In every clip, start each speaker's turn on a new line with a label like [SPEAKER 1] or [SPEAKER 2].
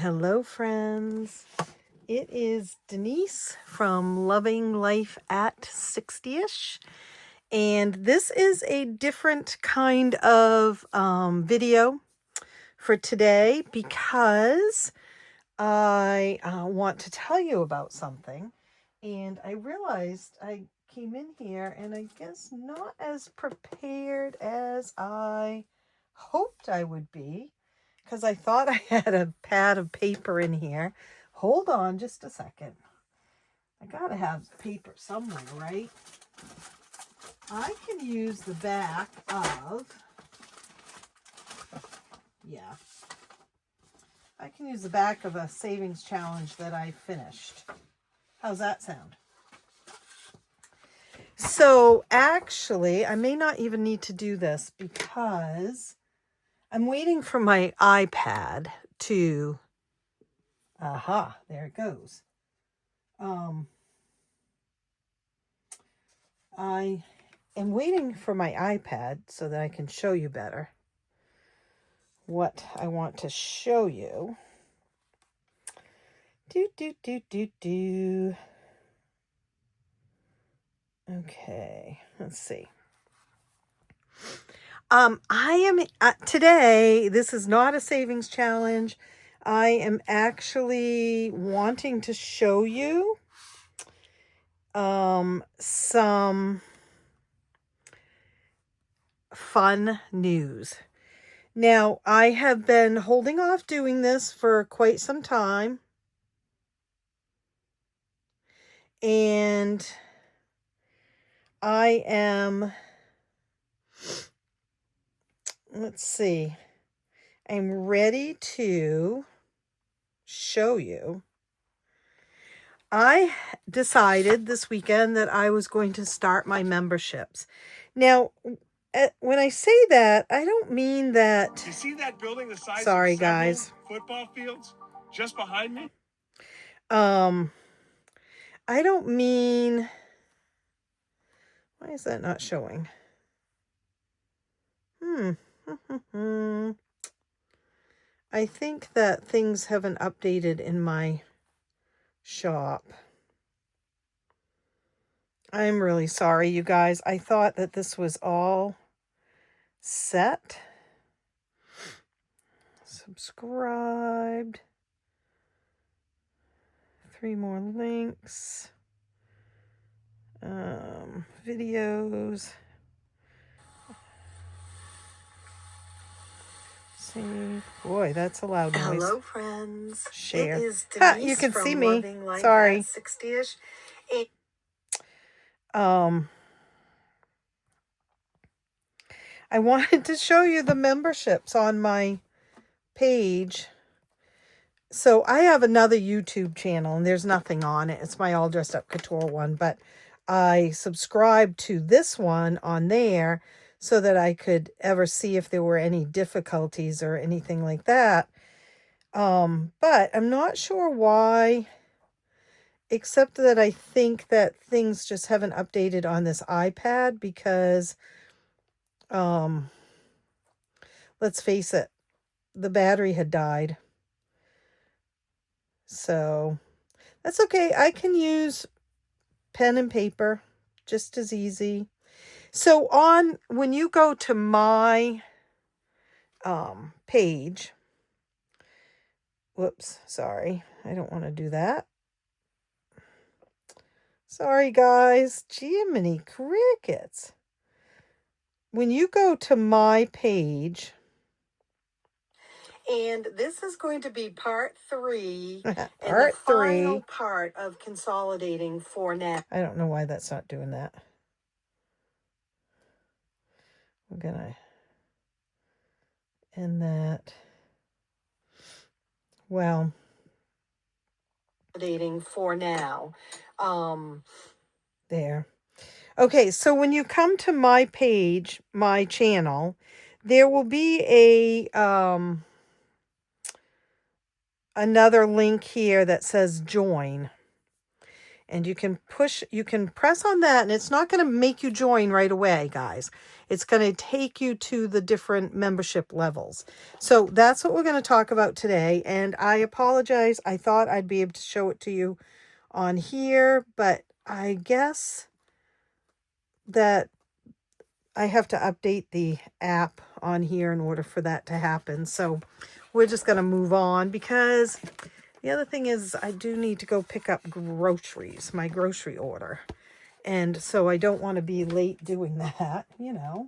[SPEAKER 1] Hello, friends. It is Denise from Loving Life at 60ish. And this is a different kind of video for today because I want to tell you about something. And I realized I came in here and I guess not as prepared as I hoped I would be, because I thought I had a pad of paper in here. Hold on just a second. I gotta have paper somewhere, right? I can use the back of, I can use the back of a savings challenge that I finished. How's that sound? So actually, I may not even need to do this because I'm waiting for my iPad to, there it goes. I am waiting for my iPad so that I can show you better what I want to show you. Okay, let's see. I am today, this is not a savings challenge. I am actually wanting to show you some fun news. Now, I have been holding off doing this for quite some time. And I am, let's see, I'm ready to show you. I decided this weekend that I was going to start my memberships. Now, when I say that, I don't mean that.
[SPEAKER 2] You see that building the size
[SPEAKER 1] Sorry,
[SPEAKER 2] of several
[SPEAKER 1] guys.
[SPEAKER 2] football fields just behind me?
[SPEAKER 1] I don't mean. Why is that not showing? I think that things haven't updated in my shop. I'm really sorry, you guys. I thought that this was all set. Subscribed. 3 more links. Videos. Save. Boy, that's a loud noise.
[SPEAKER 3] Hello, friends.
[SPEAKER 1] Share.
[SPEAKER 3] It is Denise
[SPEAKER 1] You can
[SPEAKER 3] from
[SPEAKER 1] see me.
[SPEAKER 3] Loving Life
[SPEAKER 1] Sorry.
[SPEAKER 3] at 60ish.
[SPEAKER 1] I wanted to show you the memberships on my page. So I have another YouTube channel and there's nothing on it. It's my All Dressed Up Couture one, but I subscribed to this one on there so that I could ever see if there were any difficulties or anything like that. But I'm not sure why, except that I think that things just haven't updated on this iPad because, let's face it, the battery had died. So that's okay. I can use pen and paper just as easy. So when you go to my page, whoops, sorry. I don't want to do that. Sorry, guys. Jiminy crickets. When you go to my page,
[SPEAKER 3] And this is going to be part 3.
[SPEAKER 1] Part 3.
[SPEAKER 3] Final part of consolidating for now.
[SPEAKER 1] I don't know why that's not doing that. We're going to end that. Well.
[SPEAKER 3] Consolidating for now.
[SPEAKER 1] There. Okay, so when you come to my page, my channel, there will be a another link here that says join. And you can press on that, and it's not going to make you join right away, guys. It's going to take you to the different membership levels. So that's what we're going to talk about today. And I apologize. I thought I'd be able to show it to you on here, but I guess that I have to update the app on here in order for that to happen. So we're just going to move on, because the other thing is I do need to go pick up groceries, my grocery order. And so I don't want to be late doing that, you know.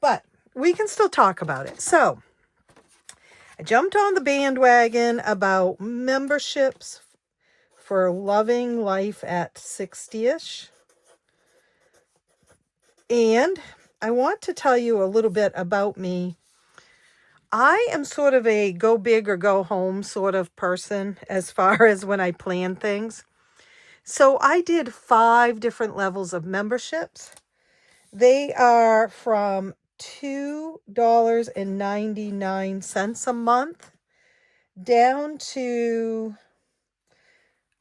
[SPEAKER 1] But we can still talk about it. So I jumped on the bandwagon about memberships for Loving Life at 60ish. And I want to tell you a little bit about me. I am sort of a go big or go home sort of person as far as when I plan things. So I did 5 different levels of memberships. They are from $2.99 a month down to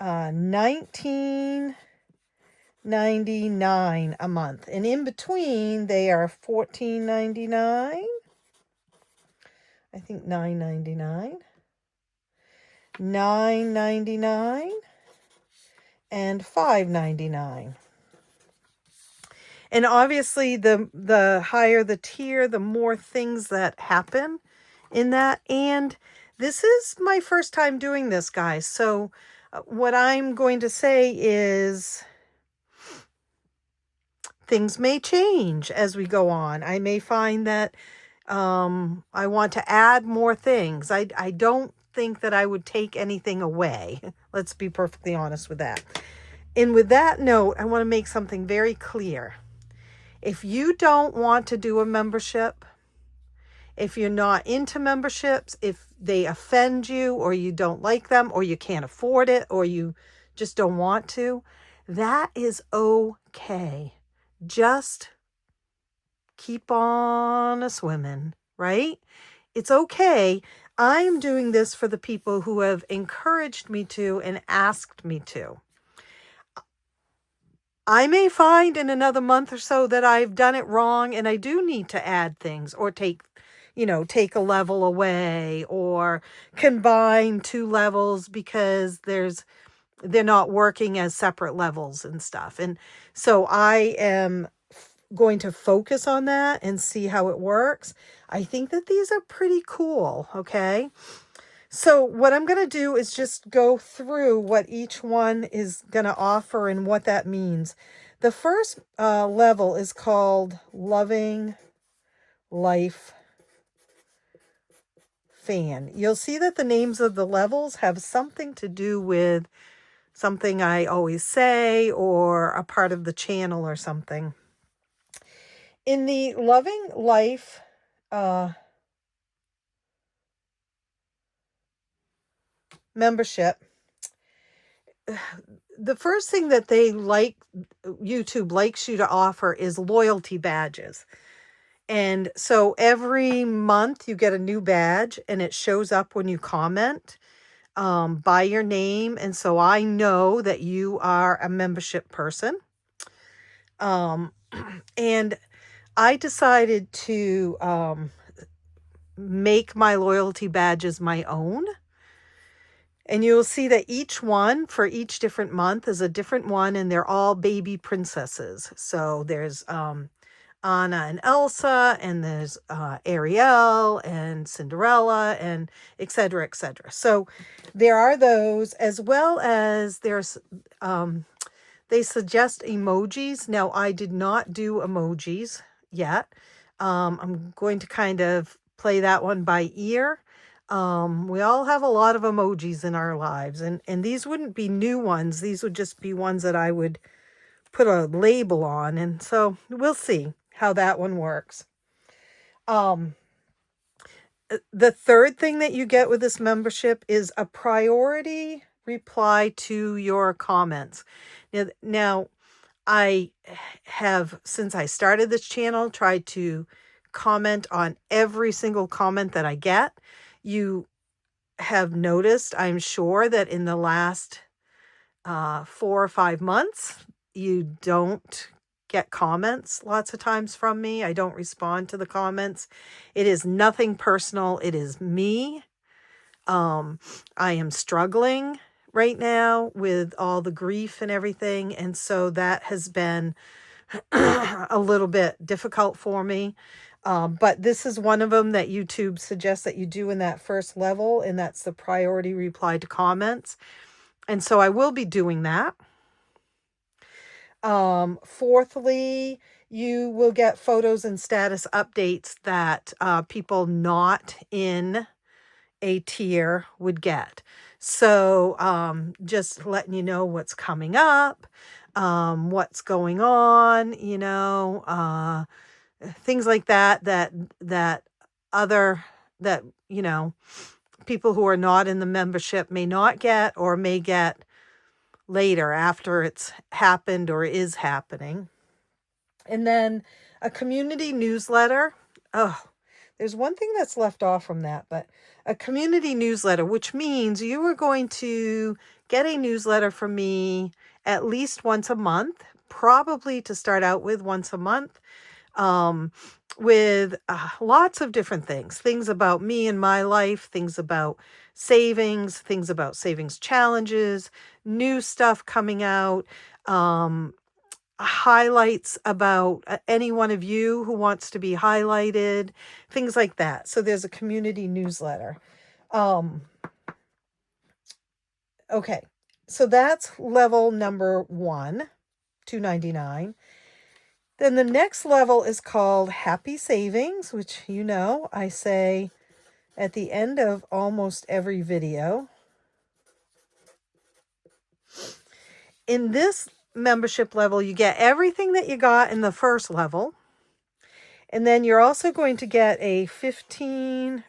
[SPEAKER 1] $19.99 a month. And in between, they are $14.99. I think $9.99, $9.99, and $5.99. And obviously, the higher the tier, the more things that happen in that. And this is my first time doing this, guys. So what I'm going to say is things may change as we go on. I may find that I want to add more things. I don't think that I would take anything away. Let's be perfectly honest with that. And with that note, I want to make something very clear. If you don't want to do a membership, if you're not into memberships, if they offend you or you don't like them or you can't afford it or you just don't want to, that is okay. Just keep on a swimming, right? It's okay. I'm doing this for the people who have encouraged me to and asked me to. I may find in another month or so that I've done it wrong and I do need to add things or take a level away or combine 2 levels because they're not working as separate levels and stuff. And so I am going to focus on that and see how it works. I think that these are pretty cool, okay? So what I'm going to do is just go through what each one is going to offer and what that means. The first level is called Loving Life Fan. You'll see that the names of the levels have something to do with something I always say or a part of the channel or something. In the Loving Life membership, the first thing that YouTube likes you to offer is loyalty badges. And so every month you get a new badge and it shows up when you comment by your name. And so I know that you are a membership person. And I decided to make my loyalty badges my own. And you'll see that each one for each different month is a different one, and they're all baby princesses. So there's Anna and Elsa, and there's Ariel and Cinderella, and et cetera, et cetera. So there are those, as well as there's they suggest emojis. Now, I did not do emojis yet. I'm going to kind of play that one by ear. We all have a lot of emojis in our lives, and these wouldn't be new ones. These would just be ones that I would put a label on. And so we'll see how that one works. The third thing that you get with this membership is a priority reply to your comments. Now I have, since I started this channel, tried to comment on every single comment that I get. You have noticed, I'm sure, that in the last 4 or 5 months. You don't get comments lots of times from me. I don't respond to the comments. It is nothing personal. It is me. I am struggling right now with all the grief and everything. And so that has been a little bit difficult for me. But this is one of them that YouTube suggests that you do in that first level, and that's the priority reply to comments. And so I will be doing that. Fourthly, you will get photos and status updates that people not in a tier would get. So just letting you know what's coming up, what's going on, things like that other, that, people who are not in the membership may not get or may get later after it's happened or is happening. And then a community newsletter. Oh, there's one thing that's left off from that, but a community newsletter, which means you are going to get a newsletter from me at least once a month, probably to start out with once a month, with lots of different things about me and my life, things about savings challenges, new stuff coming out, highlights about any one of you who wants to be highlighted, things like that. So there's a community newsletter. Okay, so that's level number 1, $2.99. Then the next level is called Happy Savings, which I say at the end of almost every video. In this membership level, you get everything that you got in the first level. And then you're also going to get a 15%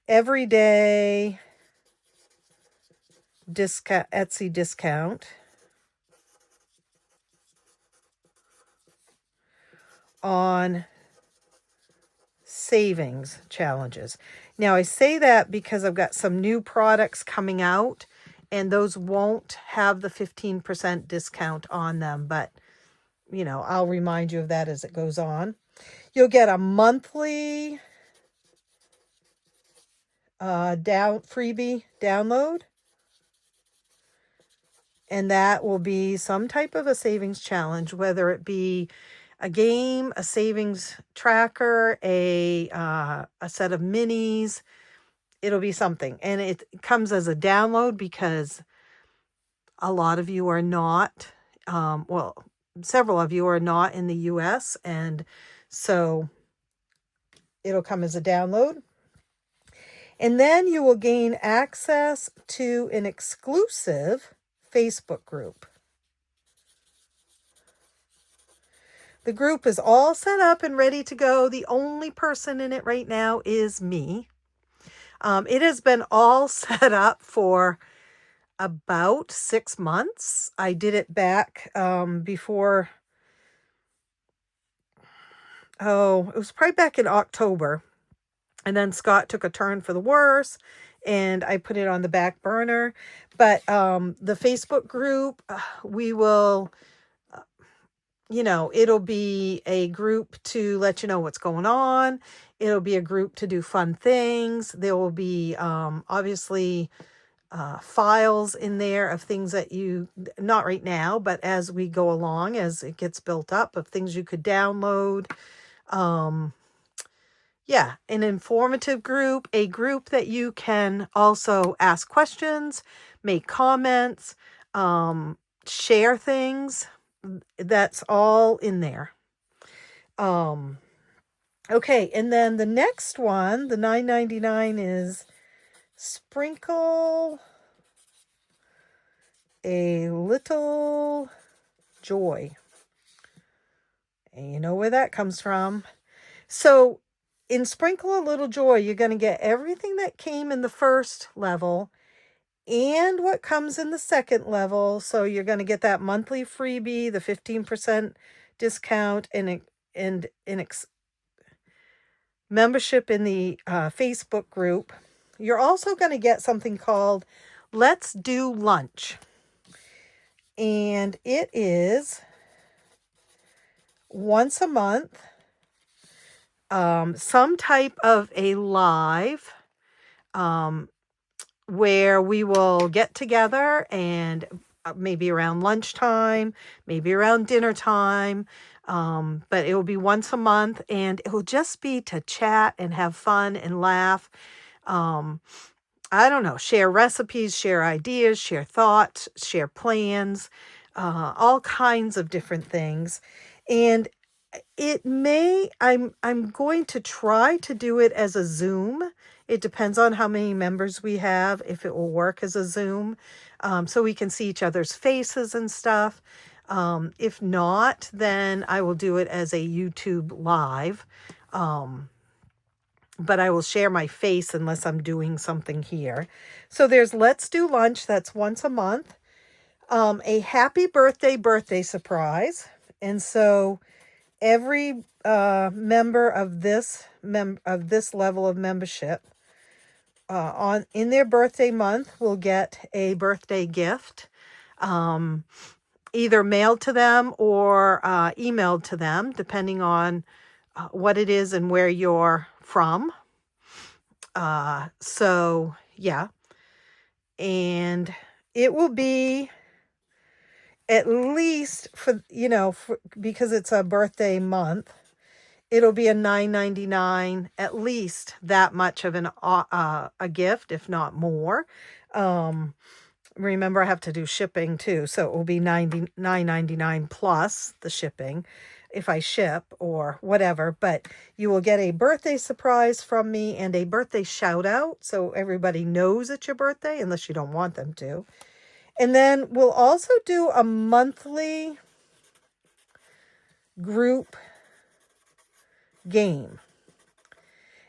[SPEAKER 1] everyday discount, Etsy discount on savings challenges. Now, I say that because I've got some new products coming out, and those won't have the 15% discount on them, but I'll remind you of that as it goes on. You'll get a monthly freebie download, and that will be some type of a savings challenge, whether it be a game, a savings tracker, a set of minis. It'll be something, and it comes as a download because a lot of you are not, several of you are not in the US, and so it'll come as a download. And then you will gain access to an exclusive Facebook group. The group is all set up and ready to go. The only person in it right now is me. It has been all set up for about 6 months. I did it back before, it was probably back in October. And then Scott took a turn for the worse, and I put it on the back burner. But the Facebook group, we will, it'll be a group to let you know what's going on. It'll be a group to do fun things. There will be obviously files in there of things that not right now, but as we go along, as it gets built up, of things you could download. An informative group, a group that you can also ask questions, make comments, share things. That's all in there. Okay, and then the next one, the $9.99, is Sprinkle a Little Joy. And you know where that comes from. So in Sprinkle a Little Joy, you're going to get everything that came in the first level and what comes in the second level. So you're going to get that monthly freebie, the 15% discount, and membership in the Facebook group. You're also going to get something called Let's Do Lunch. And it is once a month, some type of a live, where we will get together and maybe around lunchtime, maybe around dinner time. But it will be once a month, and it will just be to chat and have fun and laugh. I don't know, share recipes, share ideas, share thoughts, share plans, all kinds of different things. And I'm going to try to do it as a Zoom. It depends on how many members we have, if it will work as a Zoom, so we can see each other's faces and stuff. If not, then I will do it as a YouTube live. But I will share my face unless I'm doing something here. So there's Let's Do Lunch. That's once a month. A happy birthday surprise. And so every member of this level of membership in their birthday month will get a birthday gift, either mailed to them or emailed to them, depending on what it is and where you're from. So yeah, and it will be at least because it's a birthday month, it'll be a $9.99, at least that much of a gift, if not more. Remember, I have to do shipping too, so it will be $9.99 plus the shipping if I ship or whatever. But you will get a birthday surprise from me and a birthday shout out, so everybody knows it's your birthday, unless you don't want them to. And then we'll also do a monthly group game.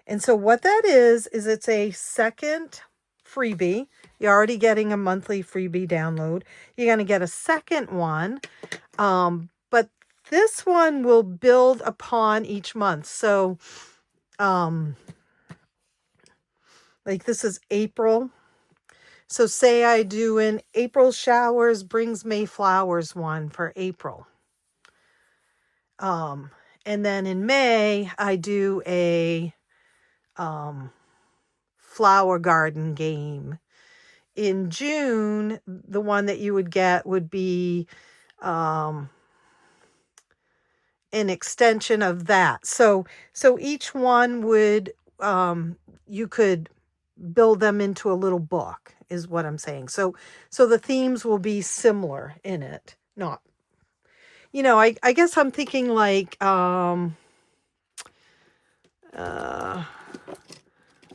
[SPEAKER 1] And so what that is it's a second freebie. You're already getting a monthly freebie download. You're going to get a second one. But this one will build upon each month. So, like this is April. So say I do an April showers brings May flowers one for April. And then in May, I do a flower garden game. In June, the one that you would get would be an extension of that. So each one would, you could build them into a little book, is what I'm saying. So the themes will be similar in it. Not, I guess I'm thinking like, oh,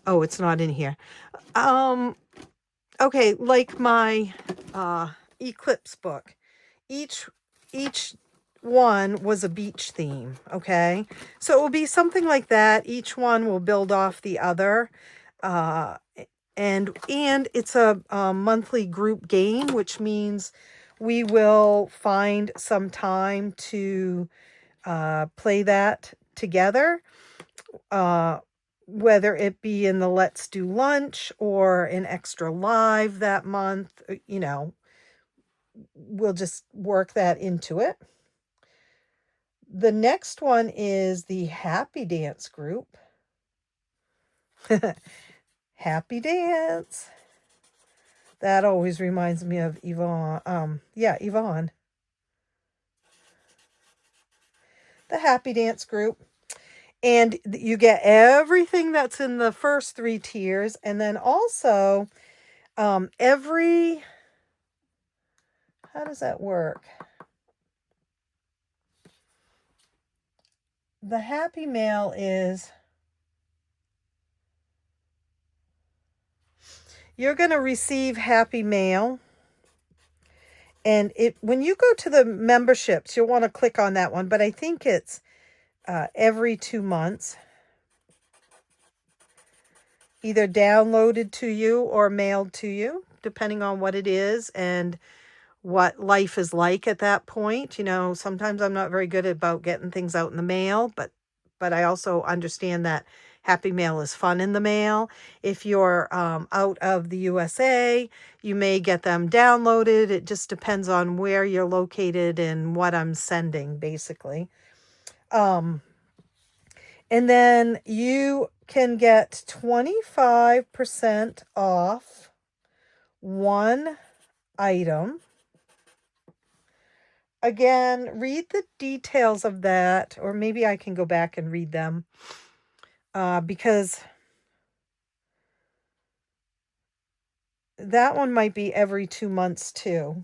[SPEAKER 1] it's not in here. Okay, like my eclipse book. Each one was a beach theme, okay? So it will be something like that. Each one will build off the other. And it's a monthly group game, which means we will find some time to play that together. Whether it be in the Let's Do Lunch or an extra live that month, we'll just work that into it. The next one is the Happy Dance group. Happy Dance. That always reminds me of Yvonne. Yvonne. The Happy Dance group. And you get everything that's in the first 3 tiers. And then also how does that work? The Happy Mail is, you're going to receive Happy Mail. And when you go to the memberships, you'll want to click on that one. But I think it's every 2 months, either downloaded to you or mailed to you, depending on what it is and what life is like at that point. Sometimes I'm not very good about getting things out in the mail, but but I also understand that Happy Mail is fun in the mail. If you're out of the USA, you may get them downloaded. It just depends on where you're located and what I'm sending, basically. And then you can get 25% off one item. Again, read the details of that, or maybe I can go back and read them because that one might be every 2 months too.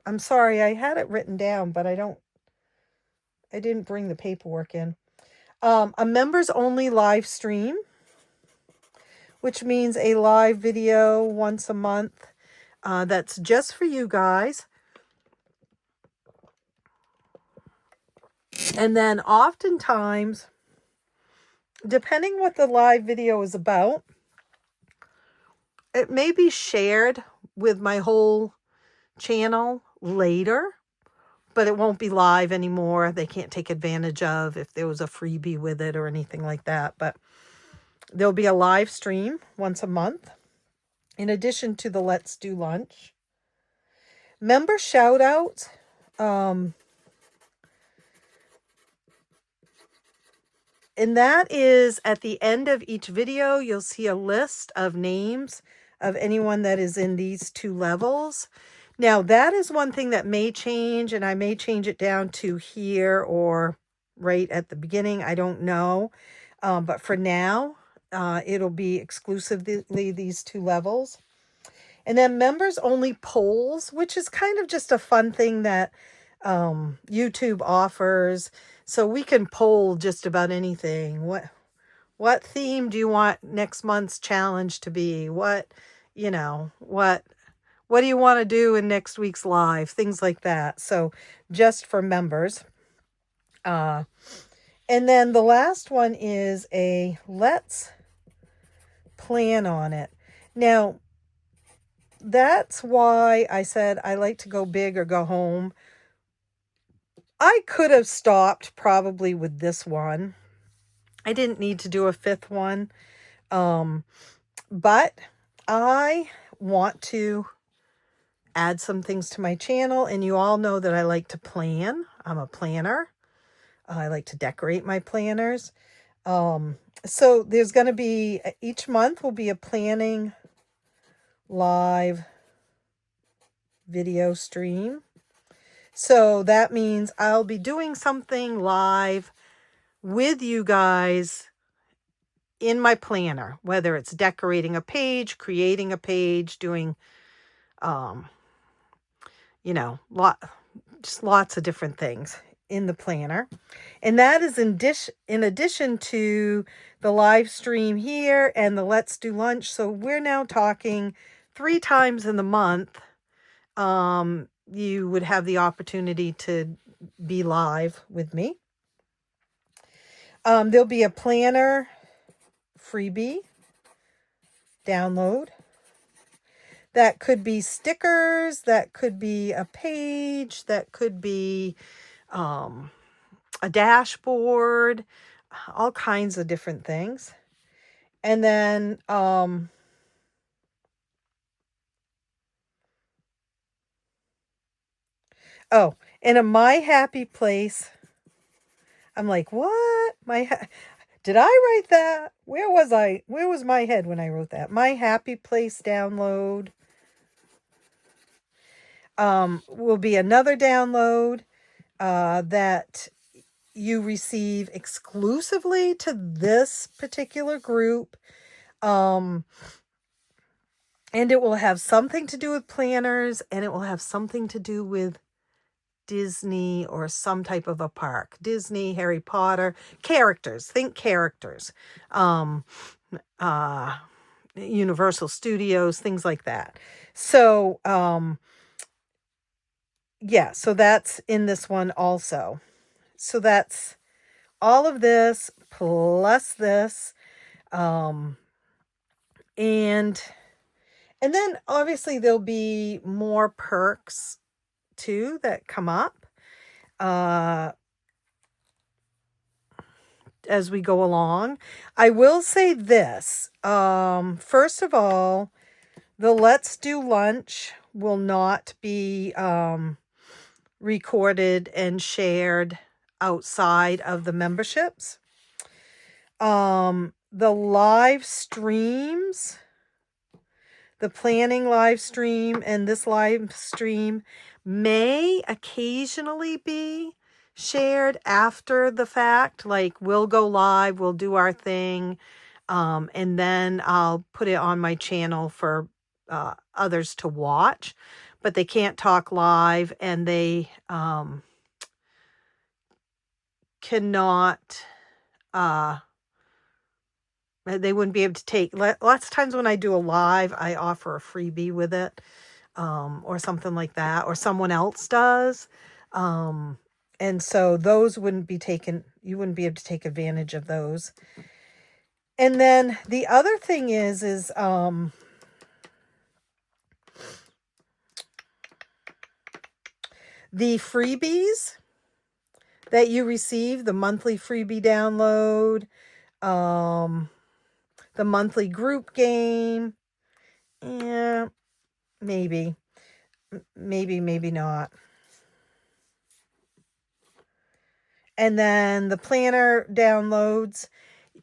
[SPEAKER 1] I'm sorry, I had it written down, but I didn't bring the paperwork in. A members only live stream, which means a live video once a month. That's just for you guys. And then oftentimes, depending what the live video is about, it may be shared with my whole channel later, but it won't be live anymore. They can't take advantage of if there was a freebie with it or anything like that. But there'll be a live stream once a month, in addition to the Let's Do Lunch. Member shout outs. And that is at the end of each video, you'll see a list of names of anyone that is in these 2 levels. Now, that is one thing that may change, and I may change it down to here or right at the beginning. I don't know. But for now, it'll be exclusively these 2 levels. And then members only polls, which is kind of just a fun thing that YouTube offers. So we can poll just about anything. What theme do you want next month's challenge to be? What do you want to do in next week's live? Things like that. So just for members. And then the last one is a let's plan on it. Now, that's why I said I like to go big or go home. I could have stopped probably with this one. I didn't need to do a 5th one. But I want to add some things to my channel, and you all know that I like to plan. I'm a planner. I like to decorate my planners. So there's going to be, each month will be a planning live video stream. So that means I'll be doing something live with you guys in my planner, whether it's decorating a page, creating a page, doing, just lots of different things in the planner. And that is in addition to the live stream here and the Let's Do Lunch. So we're now talking 3 times in the month. You would have the opportunity to be live with me. There'll be a planner freebie download. That could be stickers, that could be a page, that could be a dashboard, all kinds of different things. And then and a My Happy Place. I'm like, what? Did I write that? Where was I? Where was my head when I wrote that? My Happy Place download. Will be another download that you receive exclusively to this particular group. And it will have something to do with planners, and it will have something to do with Disney or some type of a park. Disney, Harry Potter, characters. Think characters. Universal Studios, things like that. So, so that's in this one also. So that's all of this plus this. And then obviously there'll be more perks too that come up. as we go along. I will say this. First of all, the Let's Do Lunch will not be recorded and shared outside of the memberships. The live streams, the planning live stream and this live stream may occasionally be shared after the fact. Like, we'll go live, we'll do our thing, and then I'll put it on my channel for others to watch. But they can't talk live, and they cannot they wouldn't be able to take, lots of times when I do a live, I offer a freebie with it, or something like that, or someone else does. And so those wouldn't be taken, you wouldn't be able to take advantage of those. And then the other thing is the freebies that you receive, the monthly freebie download, the monthly group game. Yeah, maybe not. And then the planner downloads,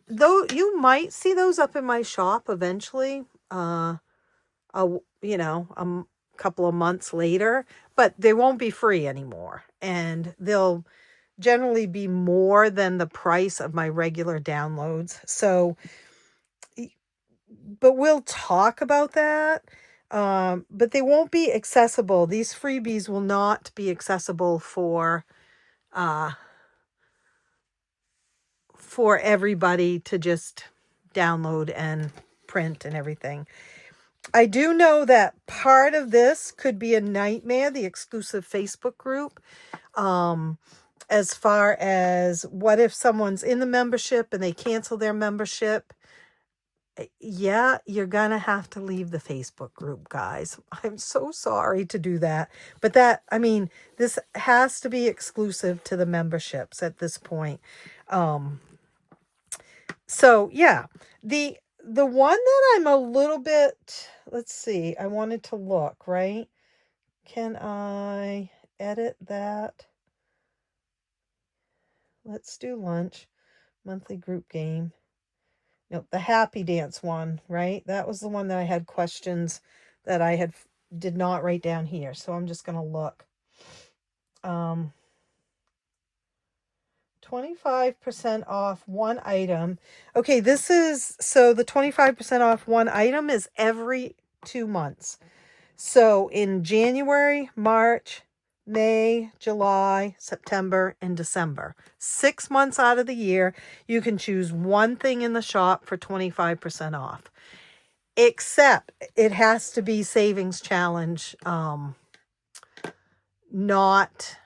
[SPEAKER 1] though, you might see those up in my shop eventually, a couple of months later, but they won't be free anymore, and they'll generally be more than the price of my regular downloads. So, but we'll talk about that. But they won't be accessible. These freebies will not be accessible for everybody to just download and print and everything. I do know that part of this could be a nightmare, the exclusive Facebook group. As far as, what if someone's in the membership and they cancel their membership? Yeah, you're going to have to leave the Facebook group, guys. I'm so sorry to do that. But this has to be exclusive to the memberships at this point. So yeah, the one that I'm a little bit, let's see, I wanted to look, right? Can I edit that? Let's Do Lunch, monthly group game. Nope, the Happy Dance one, right? That was the one that I had questions that I did not write down here. So I'm just going to look. 25% off one item. Okay, so the 25% off one item is every 2 months. So in January, March, May, July, September, and December, 6 months out of the year, you can choose one thing in the shop for 25% off. Except it has to be Savings Challenge, not...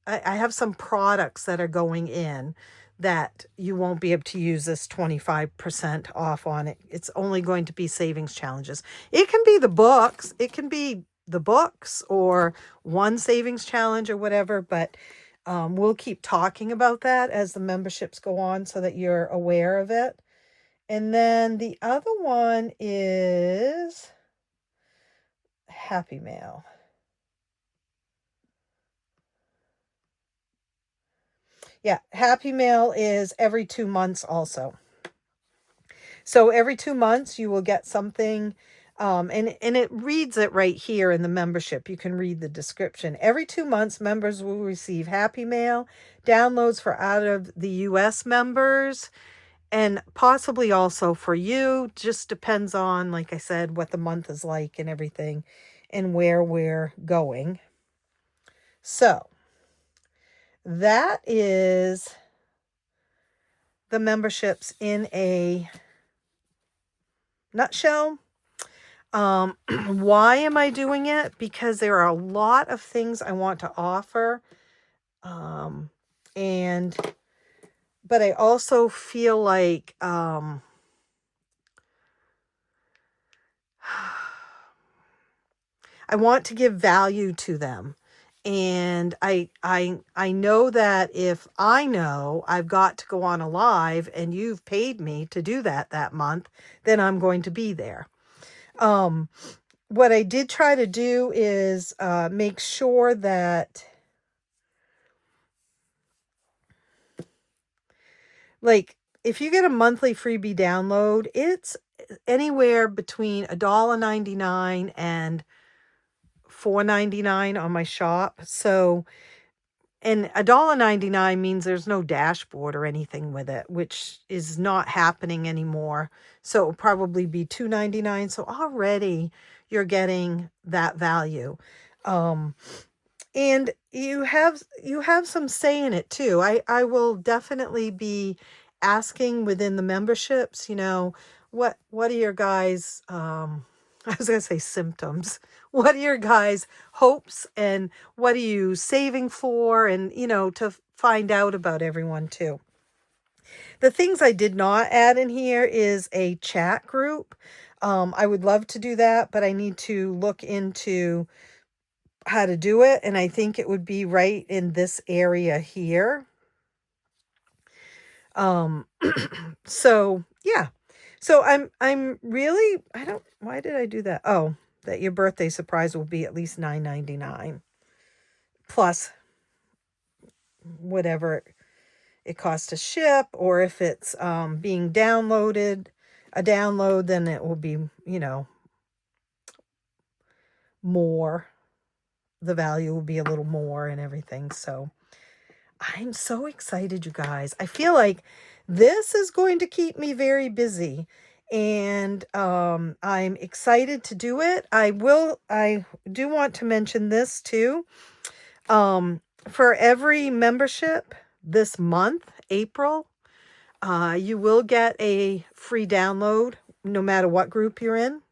[SPEAKER 1] I have some products that are going in that you won't be able to use this 25% off on it. It's only going to be savings challenges. It can be the books. It can be the books or one savings challenge or whatever, but we'll keep talking about that as the memberships go on so that you're aware of it. And then the other one is Happy Mail. Yeah, Happy Mail is every 2 months also. So every 2 months you will get something, and it reads it right here in the membership. You can read the description. Every 2 months, members will receive Happy Mail, downloads for out of the US members, and possibly also for you. Just depends on, like I said, what the month is like and everything, and where we're going. So that is the memberships in a nutshell. Why am I doing it? Because there are a lot of things I want to offer. But I also feel like, I want to give value to them. And I know that if I know I've got to go on a live and you've paid me to do that month, then I'm going to be there. What I did try to do is make sure that, like, if you get a monthly freebie download, it's anywhere between $1.99 and $4.99 on my shop. So, and $1.99 means there's no dashboard or anything with it, which is not happening anymore. So it'll probably be $2.99. So already you're getting that value. And you have some say in it too. I will definitely be asking within the memberships, what are your guys I was going to say symptoms. What are your guys' hopes and what are you saving for, and to find out about everyone too. The things I did not add in here is a chat group. I would love to do that, but I need to look into how to do it, and I think it would be right in this area here. So yeah. So I'm really, why did I do that? Oh, that your birthday surprise will be at least $9.99 plus whatever it costs to ship, or if it's being downloaded, a download, then it will be, more. The value will be a little more and everything. So I'm so excited, you guys. I feel like this is going to keep me very busy, and I'm excited to do it. I do want to mention this too. For every membership this month, April, you will get a free download no matter what group you're in.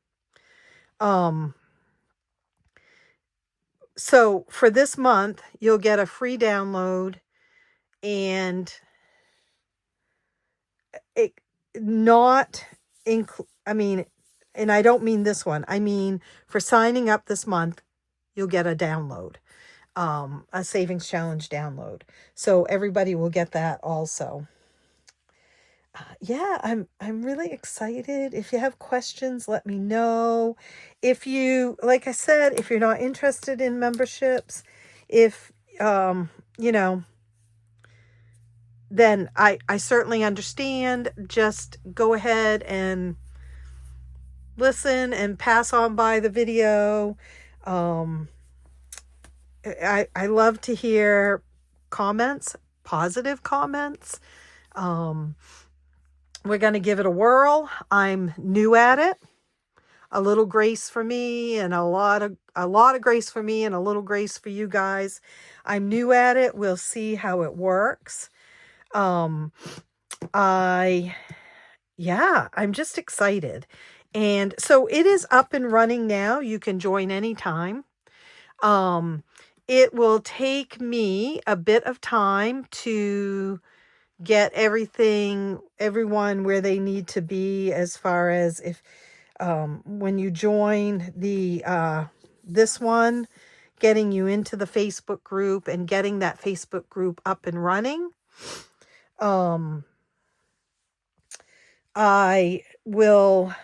[SPEAKER 1] So for this month, you'll get a free download, and it not include, and I don't mean this one. I mean, for signing up this month, you'll get a download, a savings challenge download. So everybody will get that also. Yeah, I'm really excited. If you have questions, let me know. If you, like I said, if you're not interested in memberships, if then I certainly understand. Just go ahead and listen and pass on by the video. I love to hear comments, positive comments. We're going to give it a whirl. I'm new at it. A little grace for me and a lot of grace for me and a little grace for you guys. I'm new at it. We'll see how it works. I'm just excited. And so it is up and running now. You can join anytime. It will take me a bit of time to get everyone where they need to be, as far as if when you join this one, getting you into the Facebook group and getting that Facebook group up and running. I will,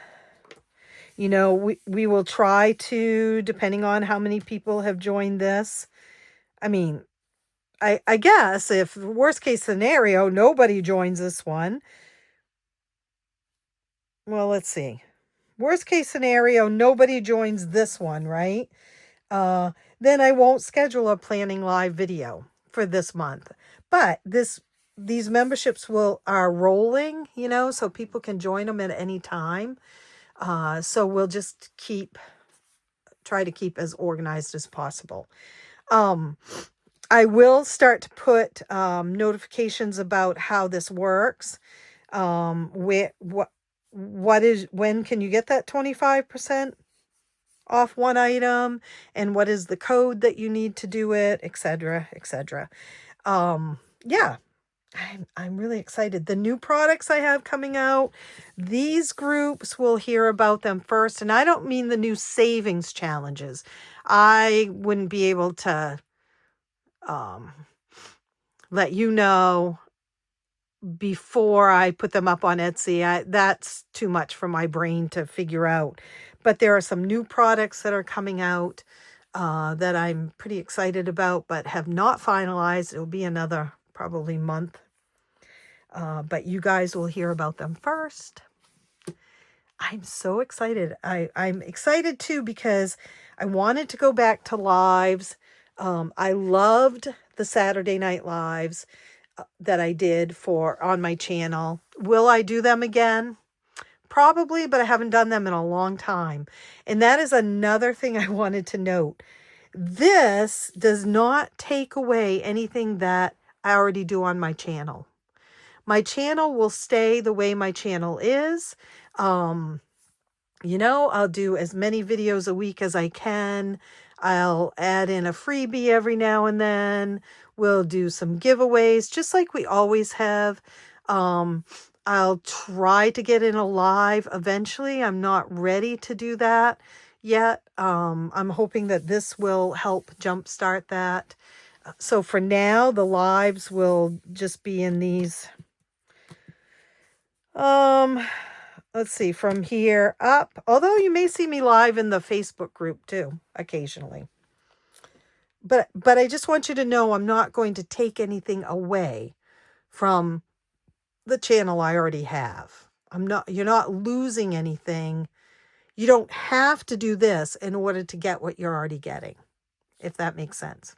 [SPEAKER 1] we will try to, depending on how many people have joined this. I guess if worst case scenario, nobody joins this one. Well, let's see. Worst case scenario, nobody joins this one, right? Then I won't schedule a planning live video for this month. But these memberships are rolling, so people can join them at any time. So we'll just try to keep as organized as possible. I will start to put notifications about how this works. When can you get that 25% off one item, and what is the code that you need to do it, etc., etc. Yeah, I'm really excited. The new products I have coming out, these groups will hear about them first, and I don't mean the new savings challenges. I wouldn't be able to let you know before I put them up on Etsy. That's too much for my brain to figure out. But there are some new products that are coming out that I'm pretty excited about, but have not finalized. It'll be another probably month. But you guys will hear about them first. I'm so excited. I'm excited too because I wanted to go back to lives. I loved the Saturday Night Lives that I did on my channel. Will I do them again? Probably, but I haven't done them in a long time. And that is another thing I wanted to note. This does not take away anything that I already do on my channel. My channel will stay the way my channel is. I'll do as many videos a week as I can. I'll add in a freebie every now and then. We'll do some giveaways, just like we always have. I'll try to get in a live eventually. I'm not ready to do that yet. I'm hoping that this will help jumpstart that. So for now, the lives will just be in these, let's see, from here up. Although you may see me live in the Facebook group too, occasionally. But I just want you to know I'm not going to take anything away from the channel I already have. You're not losing anything. You don't have to do this in order to get what you're already getting, if that makes sense.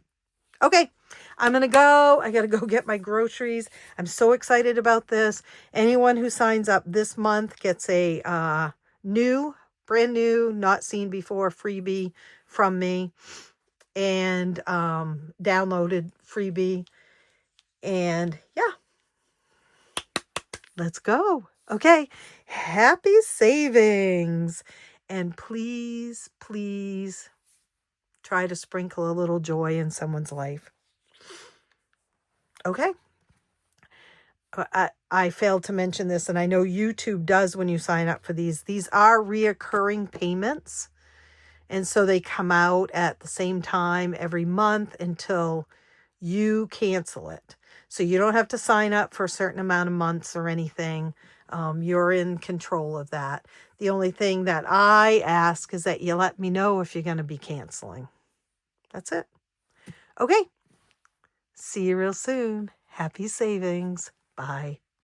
[SPEAKER 1] Okay, I'm going to go. I got to go get my groceries. I'm so excited about this. Anyone who signs up this month gets a brand new, not seen before freebie from me, and downloaded freebie. And yeah, let's go. Okay, happy savings. And please, please try to sprinkle a little joy in someone's life. Okay. I failed to mention this, and I know YouTube does when you sign up for these. These are reoccurring payments, and so they come out at the same time every month until you cancel it. So you don't have to sign up for a certain amount of months or anything. You're in control of that. The only thing that I ask is that you let me know if you're going to be canceling. That's it. Okay. See you real soon. Happy savings. Bye.